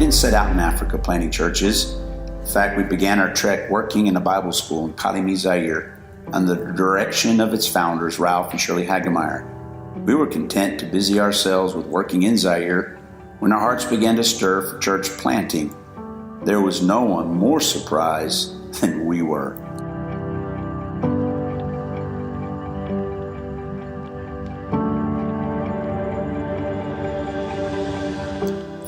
didn't set out in Africa planting churches. In fact, we began our trek working in a Bible school in Kalemi, Zaire, under the direction of its founders, Ralph and Shirley Hagemeyer. We were content to busy ourselves with working in Zaire when our hearts began to stir for church planting. There was no one more surprised than we were.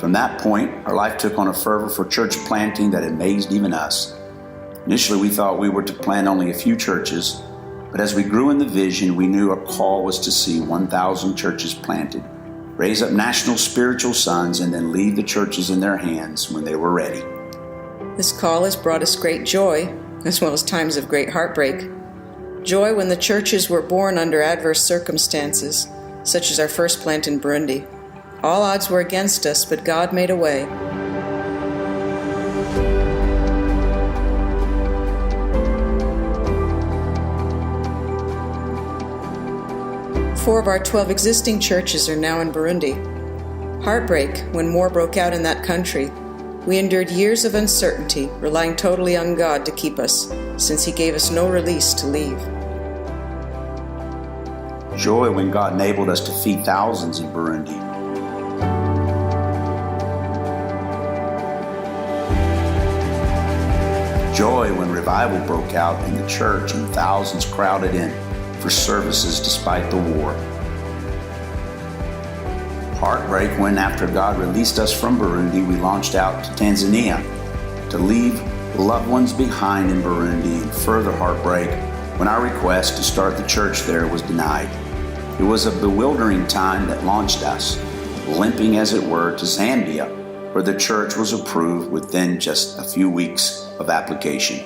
From that point, our life took on a fervor for church planting that amazed even us. Initially, we thought we were to plant only a few churches, but as we grew in the vision, we knew our call was to see 1,000 churches planted, raise up national spiritual sons, and then leave the churches in their hands when they were ready. This call has brought us great joy, as well as times of great heartbreak. Joy when the churches were born under adverse circumstances, such as our first plant in Burundi. All odds were against us, but God made a way. Four of our 12 existing churches are now in Burundi. Heartbreak when war broke out in that country. We endured years of uncertainty, relying totally on God to keep us, since He gave us no release to leave. Joy when God enabled us to feed thousands in Burundi. Joy when revival broke out in the church and thousands crowded in for services despite the war. Heartbreak when, after God released us from Burundi, we launched out to Tanzania to leave loved ones behind in Burundi, and further heartbreak when our request to start the church there was denied. It was a bewildering time that launched us, limping as it were, to Zambia, where the church was approved within just a few weeks of application.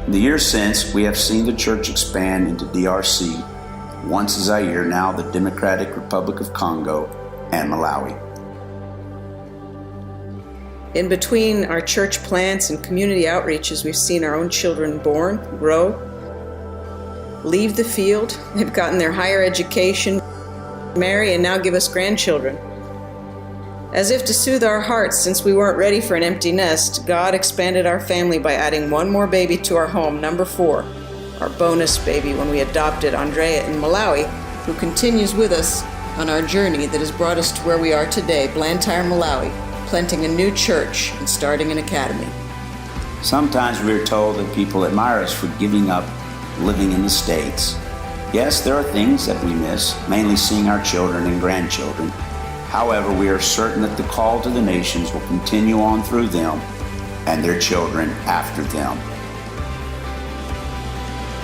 In the years since, we have seen the church expand into DRC, once Zaire, now the Democratic Republic of Congo, and Malawi. In between our church plants and community outreaches, we've seen our own children born, grow, leave the field. They've gotten their higher education, marry, and now give us grandchildren. As if to soothe our hearts, since we weren't ready for an empty nest, God expanded our family by adding one more baby to our home, number 4, our bonus baby when we adopted Andrea in Malawi, who continues with us on our journey that has brought us to where we are today, Blantyre, Malawi, planting a new church and starting an academy. Sometimes we are told that people admire us for giving up living in the States. Yes, there are things that we miss, mainly seeing our children and grandchildren. However, we are certain that the call to the nations will continue on through them and their children after them.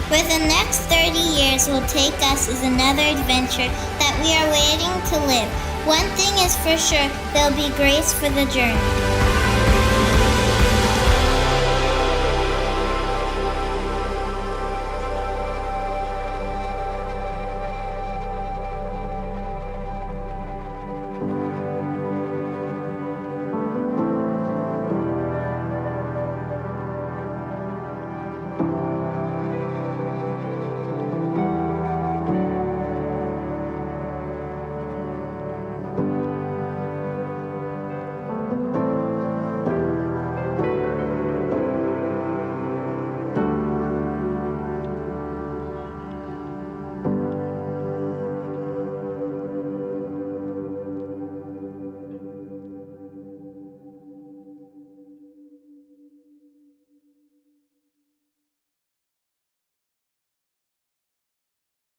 Where the next 30 years will take us is another adventure that we are waiting to live. One thing is for sure, there'll be grace for the journey.